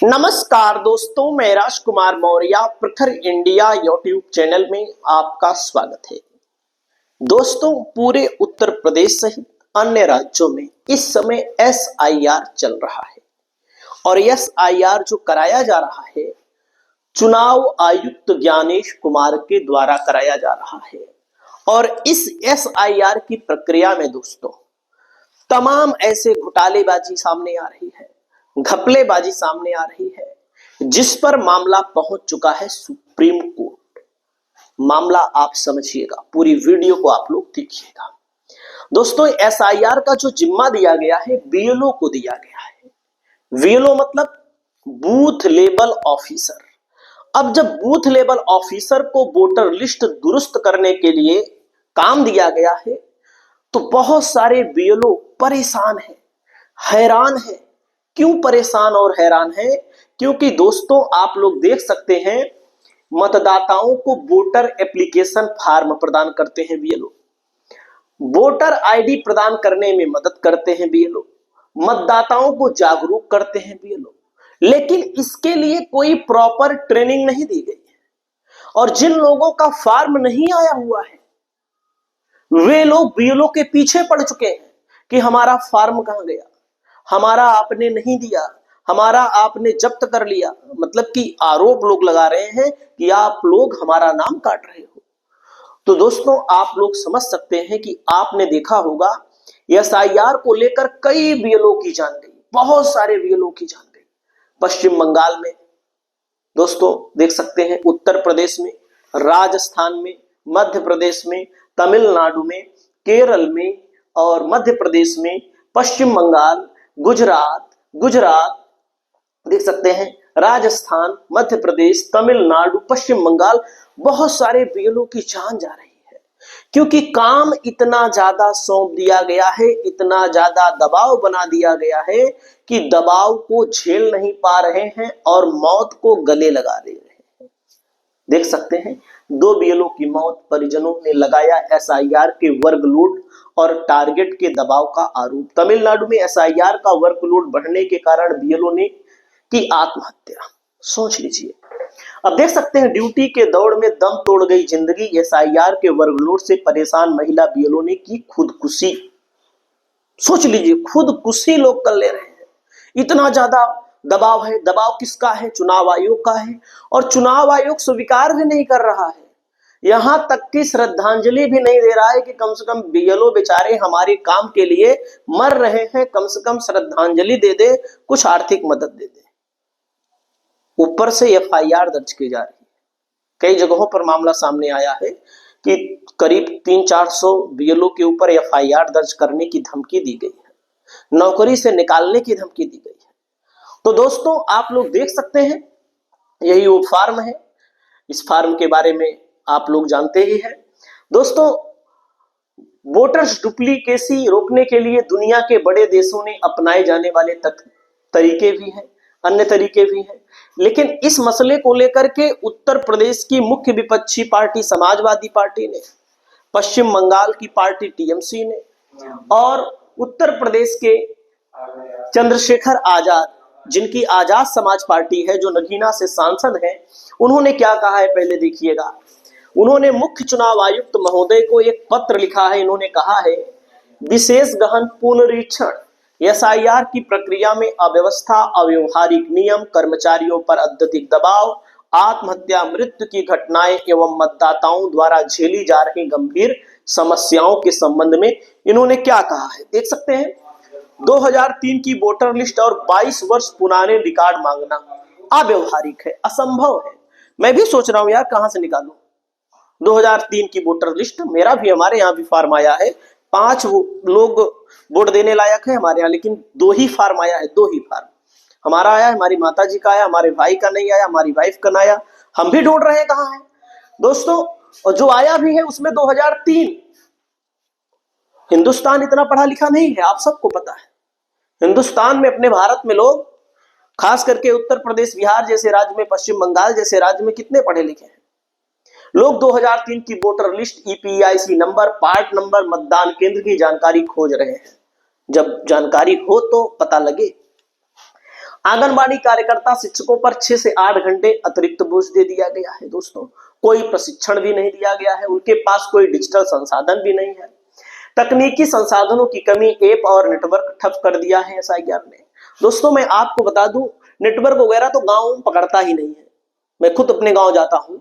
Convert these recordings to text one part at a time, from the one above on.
नमस्कार दोस्तों, मैं राजकुमार मौर्य प्रखर इंडिया यूट्यूब चैनल में आपका स्वागत है। दोस्तों, पूरे उत्तर प्रदेश सहित अन्य राज्यों में इस समय एसआईआर चल रहा है और एसआईआर जो कराया जा रहा है चुनाव आयुक्त ज्ञानेश कुमार के द्वारा कराया जा रहा है। और इस एसआईआर की प्रक्रिया में दोस्तों तमाम ऐसे घोटालेबाजी सामने आ रही है, घपलेबाजी सामने आ रही है, जिस पर मामला पहुंच चुका है सुप्रीम कोर्ट। मामला आप समझिएगा, पूरी वीडियो को आप लोग देखिएगा। दोस्तों, एसआईआर का जो जिम्मा दिया गया है बीएलओ को दिया गया है। बीएलओ मतलब बूथ लेवल ऑफिसर। अब जब बूथ लेवल ऑफिसर को वोटर लिस्ट दुरुस्त करने के लिए काम दिया गया है तो बहुत सारे बीएलओ परेशान हैं, हैरान हैं। क्यों परेशान और हैरान है? क्योंकि दोस्तों आप लोग देख सकते हैं, मतदाताओं को वोटर एप्लीकेशन फॉर्म प्रदान करते हैं बीएलओ, वोटर आईडी प्रदान करने में मदद करते हैं बीएलओ, मतदाताओं को जागरूक करते हैं बीएलओ, लेकिन इसके लिए कोई प्रॉपर ट्रेनिंग नहीं दी गई है। और जिन लोगों का फॉर्म नहीं आया हुआ है वे लोग बीएलओ के पीछे पड़ चुके हैं कि हमारा फॉर्म कहां गया, हमारा आपने नहीं दिया, हमारा आपने जब्त कर लिया। मतलब कि आरोप लोग लगा रहे हैं कि आप लोग हमारा नाम काट रहे हो। तो दोस्तों आप लोग समझ सकते हैं कि आपने देखा होगा एसआईआर को लेकर कई बीएलओ की जान गई, बहुत सारे बीएलओ की जान गई। पश्चिम बंगाल में दोस्तों देख सकते हैं, उत्तर प्रदेश में, राजस्थान में, मध्य प्रदेश में, तमिलनाडु में, केरल में और मध्य प्रदेश में, पश्चिम बंगाल, गुजरात देख सकते हैं, राजस्थान, मध्य प्रदेश, तमिलनाडु, पश्चिम बंगाल, बहुत सारे बीएलओ की जान जा रही है। क्योंकि काम इतना ज्यादा सौंप दिया गया है, इतना ज्यादा दबाव बना दिया गया है कि दबाव को झेल नहीं पा रहे हैं और मौत को गले लगा दे रहे हैं। देख सकते हैं, 2 बीएलओ की मौत, परिजनों ने लगाया एसआईआर के वर्कलोड और टारगेट के दबाव का आरोप। तमिलनाडु में एसआईआर का वर्कलोड बढ़ने के कारण बीएलओ ने की आत्महत्या। सोच लीजिए। अब देख सकते हैं, ड्यूटी के दौड़ में दम तोड़ गई जिंदगी, एसआईआर के वर्कलोड से परेशान महिला बीएलओ ने की खुदकुशी। सोच लीजिए, खुदकुशी लोग कर ले रहे हैं, इतना ज्यादा दबाव है। दबाव किसका है? चुनाव आयोग का है। और चुनाव आयोग स्वीकार भी नहीं कर रहा है, यहां तक कि श्रद्धांजलि भी नहीं दे रहा है कि कम से कम बीएलओ बेचारे हमारे काम के लिए मर रहे हैं, कम से कम श्रद्धांजलि दे दे, कुछ आर्थिक मदद दे दे। ऊपर से एफआईआर दर्ज की जा रही है। कई जगहों पर मामला सामने आया है कि करीब 300-400 बीएलओ के ऊपर एफआईआर दर्ज करने की धमकी दी गई है, नौकरी से निकालने की धमकी दी गई है। तो दोस्तों आप लोग देख सकते हैं, यही वो फार्म है। इस फार्म के बारे में आप लोग जानते ही हैं। दोस्तों, वोटर्स डुप्लीकेसी रोकने के लिए दुनिया के बड़े देशों ने अपनाए जाने वाले तरीके भी हैं, अन्य तरीके भी हैं, लेकिन इस मसले को लेकर के उत्तर प्रदेश की मुख्य विपक्षी पार्टी समाजवादी पार्टी ने, पश्चिम बंगाल की पार्टी टीएमसी ने और उत्तर प्रदेश के चंद्रशेखर आजाद, जिनकी आजाद समाज पार्टी है, जो नगीना से सांसद हैं, उन्होंने क्या कहा है पहले देखिएगा। उन्होंने मुख्य चुनाव आयुक्त महोदय को एक पत्र लिखा है। इन्होंने कहा है, विशेष गहन पुनरीक्षण, एसआईआर की प्रक्रिया में अव्यवस्था, अव्यवहारिक नियम, कर्मचारियों पर अत्यधिक दबाव, आत्महत्या, मृत्यु की घटनाएं एवं मतदाताओं द्वारा झेली जा रही गंभीर समस्याओं के संबंध में इन्होंने क्या कहा है देख सकते हैं। 2003 की वोटर लिस्ट और 22 वर्ष पुराने रिकॉर्ड मांगना अव्यवहारिक है, असंभव है। मैं भी सोच रहा हूं यार, कहां से निकालूं 2003 की वोटर लिस्ट। मेरा भी, हमारे यहाँ भी फार्म आया है, 5 लोग वोट देने लायक है हमारे यहाँ, लेकिन 2 ही फार्म आया है, 2 ही फार्म। हमारा आया, हमारी माता जी का आया, हमारे भाई का नहीं आया, हमारी वाइफ का नहीं आया। हम भी ढूंढ रहे हैं कहाँ है दोस्तों। और जो आया भी है उसमें 2003। हिंदुस्तान इतना पढ़ा लिखा नहीं है, आप सबको पता है। हिंदुस्तान में, अपने भारत में लोग, खास करके उत्तर प्रदेश, बिहार जैसे राज्य में, पश्चिम बंगाल जैसे राज्य में कितने पढ़े लिखे हैं लोग। 2003 की voter list, EPIC number, part number, मतदान केंद्र की जानकारी खोज रहे हैं। जब जानकारी हो तो पता लगे। आंगनबाड़ी कार्यकर्ता शिक्षकों पर 6 से 8 घंटे अतिरिक्त बोझ दे दिया गया है दोस्तों। कोई प्रशिक्षण भी नहीं दिया गया है, उनके पास कोई डिजिटल संसाधन भी नहीं है। तकनीकी संसाधनों की कमी, ऐप और नेटवर्क ठप कर दिया है एसआईआर ने। दोस्तों मैं आपको बता दूं, नेटवर्क वगैरह तो गांव में पकड़ता ही नहीं है। मैं खुद अपने गांव जाता हूं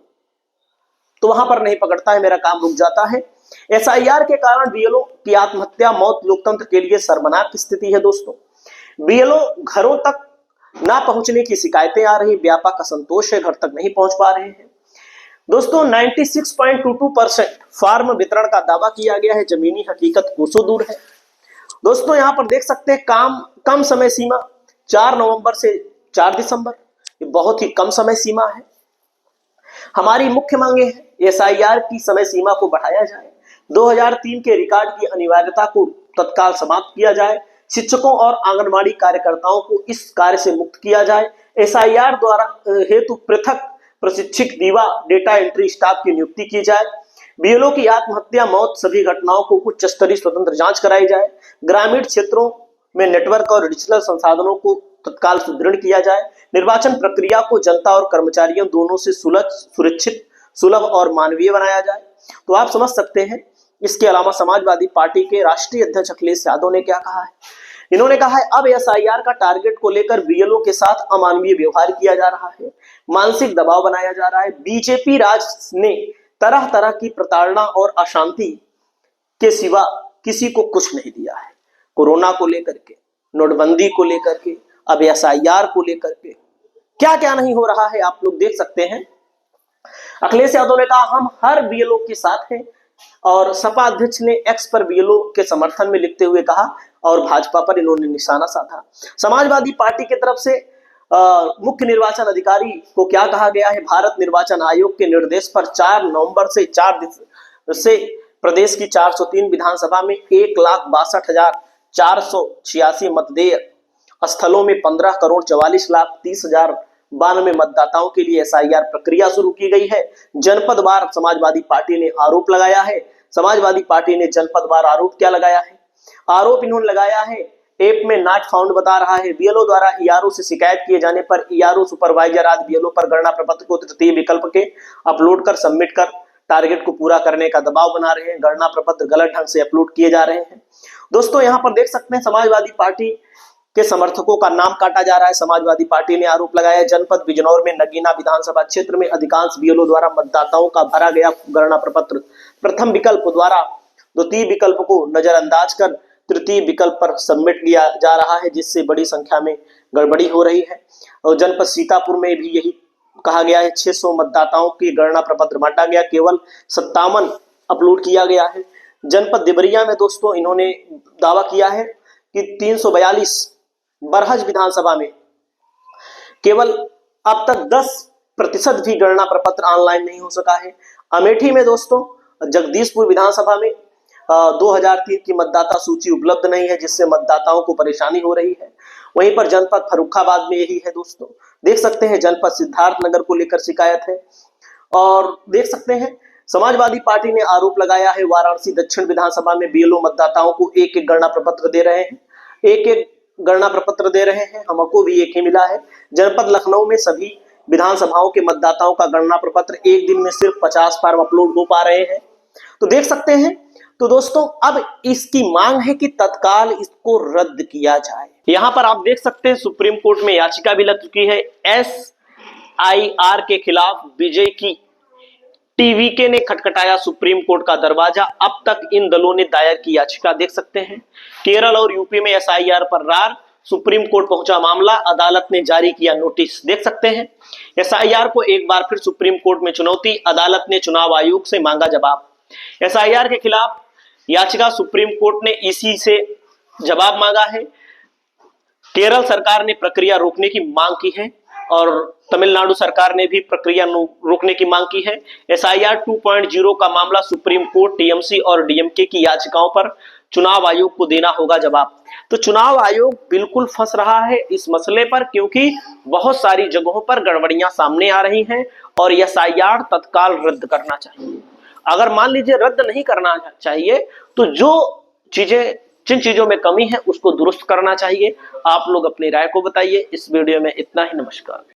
तो वहां पर नहीं पकड़ता है, मेरा काम रुक जाता है। एसआईआर के कारण बीएलओ की आत्महत्या, मौत लोकतंत्र के लिए शर्मनाक स्थिति है दोस्तों। बीएलओ घरों तक ना पहुंचने की शिकायतें आ रही, व्यापक असंतोष है, घर तक नहीं पहुंच पा रहे हैं दोस्तों। 96.22% फार्म वितरण का दावा किया गया है, जमीनी हकीकत कोसों दूर है दोस्तों। यहां पर देख सकते हैं काम कम समय सीमा 4 नवंबर से 4 दिसंबर, ये बहुत ही कम समय सीमा है। हमारी मुख्य मांगे हैं एसआईआर की समय सीमा को बढ़ाया जाए, 2003 के रिकॉर्ड की अनिवार्यता को तत्काल समाप्त किया जाए, शिक्षकों और आंगनबाड़ी कार्यकर्ताओं को इस कार्य से मुक्त किया जाए, एसआईआर द्वारा हेतु पृथक प्रशिक्षित दीवा डेटा एंट्री स्टाफ की नियुक्ति की जाए, बीएलओ की आत्महत्या, मौत सभी घटनाओं को उच्च स्तरीय स्वतंत्र जांच कराई जाए, ग्रामीण क्षेत्रों में नेटवर्क और डिजिटल संसाधनों को तत्काल सुदृढ़ किया जाए, निर्वाचन प्रक्रिया को जनता और कर्मचारियों दोनों से सुरक्षित, सुलभ और मानवीय बनाया जाए। तो आप समझ सकते हैं। इसके अलावा समाजवादी पार्टी के राष्ट्रीय अध्यक्ष अखिलेश यादव ने क्या कहा है। इन्होंने कहा है अब एसआईआर का टारगेट को लेकर बीएलओ के साथ अमानवीय व्यवहार किया जा रहा है, मानसिक दबाव बनाया जा रहा है। बीजेपी राज ने तरह तरह की प्रताड़ना और अशांति के सिवा किसी को कुछ नहीं दिया है। कोरोना को लेकर के, नोटबंदी को लेकर के, अब एसआईआर को लेकर के क्या क्या नहीं हो रहा है, आप लोग देख सकते हैं। अखिलेश यादव ने कहा हम हर बीएलओ के साथ हैं, और सपा अध्यक्ष ने एक्स पर बीएलओ के समर्थन में लिखते हुए कहा, और भाजपा पर इन्होंने निशाना साधा। समाजवादी पार्टी की तरफ से मुख्य निर्वाचन अधिकारी को क्या कहा गया है, भारत निर्वाचन आयोग के निर्देश पर 4 नवंबर से 4 से प्रदेश की 403 विधानसभा में 1,62,486 मतदेय स्थलों में 15,44,30,092 मतदाताओं के लिए एसआईआर प्रक्रिया शुरू की गई है। जनपद वार समाजवादी पार्टी ने आरोप लगाया है। समाजवादी पार्टी ने जनपद वार आरोप क्या लगाया है, आरोप इन्होंने लगाया है ऐप में नॉट फाउंड बता रहा है। बीएलओ द्वारा ईआरओ से शिकायत किए जाने पर ईआरओ सुपरवाइजर आदि बीएलओ पर गणना प्रपत्र को तृतीय विकल्प के अपलोड कर सबमिट कर टारगेट को पूरा करने का दबाव बना रहे हैं। गणना प्रपत्र गलत ढंग से अपलोड किए जा रहे हैं दोस्तों। यहाँ पर देख सकते हैं समाजवादी पार्टी के समर्थकों का नाम काटा जा रहा है। समाजवादी पार्टी ने आरोप लगाया जनपद बिजनौर में नगीना विधानसभा क्षेत्र में अधिकांश बीएलओ द्वारा मतदाताओं का भरा गया गणना प्रपत्र प्रथम विकल्प द्वारा द्वितीय विकल्प को नजरअंदाज कर तृतीय विकल्प पर सबमिट किया जा रहा है, जिससे बड़ी संख्या में गड़बड़ी हो रही है। और जनपद सीतापुर में भी यही कहा गया है, 600 मतदाताओं की गणना प्रपत्र बांटा गया, केवल 57 अपलोड किया गया है। जनपद देवरिया में दोस्तों इन्होंने दावा किया है कि 342 बरहज विधानसभा में केवल अब तक 10% भी गणना प्रपत्र ऑनलाइन नहीं हो सका है। अमेठी में दोस्तों जगदीशपुर विधानसभा में 2003 की मतदाता सूची उपलब्ध नहीं है, जिससे मतदाताओं को परेशानी हो रही है। वहीं पर जनपद फर्रुखाबाद में यही है दोस्तों। देख सकते हैं जनपद सिद्धार्थनगर को लेकर शिकायत है। और देख सकते हैं समाजवादी पार्टी ने आरोप लगाया है वाराणसी दक्षिण विधानसभा में बीएलओ मतदाताओं को एक एक गणना प्रपत्र दे रहे हैं, एक एक गणना प्रपत्र दे रहे हैं। हमको भी एक ही मिला है। जनपद लखनऊ में सभी विधानसभाओं के मतदाताओं का गणना प्रपत्र एक दिन में सिर्फ 50 फॉर्म अपलोड हो पा रहे हैं। तो देख सकते हैं। तो दोस्तों अब इसकी मांग है कि तत्काल इसको रद्द किया जाए। यहां पर आप देख सकते हैं सुप्रीम कोर्ट में याचिका भी लग चुकी है एसआईआर के खिलाफ। विजय की टीवीके ने खटखटाया सुप्रीम कोर्ट का दरवाजा। अब तक इन दलों ने दायर की याचिका देख सकते हैं। केरल और यूपी में एसआईआर पर रार, सुप्रीम कोर्ट पहुंचा मामला, अदालत ने जारी किया नोटिस। देख सकते हैं एसआईआर को एक बार फिर सुप्रीम कोर्ट में चुनौती, अदालत ने चुनाव आयोग से मांगा जवाब। एसआईआर के खिलाफ याचिका सुप्रीम कोर्ट ने ईसी से जवाब मांगा है। केरल सरकार ने प्रक्रिया रोकने की मांग की है और तमिलनाडु सरकार ने भी प्रक्रिया रोकने की मांग की है। एसआईआर 2.0 का मामला सुप्रीम कोर्ट, टीएमसी और डीएमके की याचिकाओं पर चुनाव आयोग को देना होगा जवाब। तो चुनाव आयोग बिल्कुल फंस रहा है इस मसले पर, क्योंकि बहुत सारी जगहों पर गड़बड़ियां सामने आ रही हैं और एसआईआर तत्काल रद्द करना चाहिए। अगर मान लीजिए रद्द नहीं करना चाहिए तो जो चीजें जिन चीजों में कमी है उसको दुरुस्त करना चाहिए। आप लोग अपनी राय को बताइए। इस वीडियो में इतना ही। नमस्कार।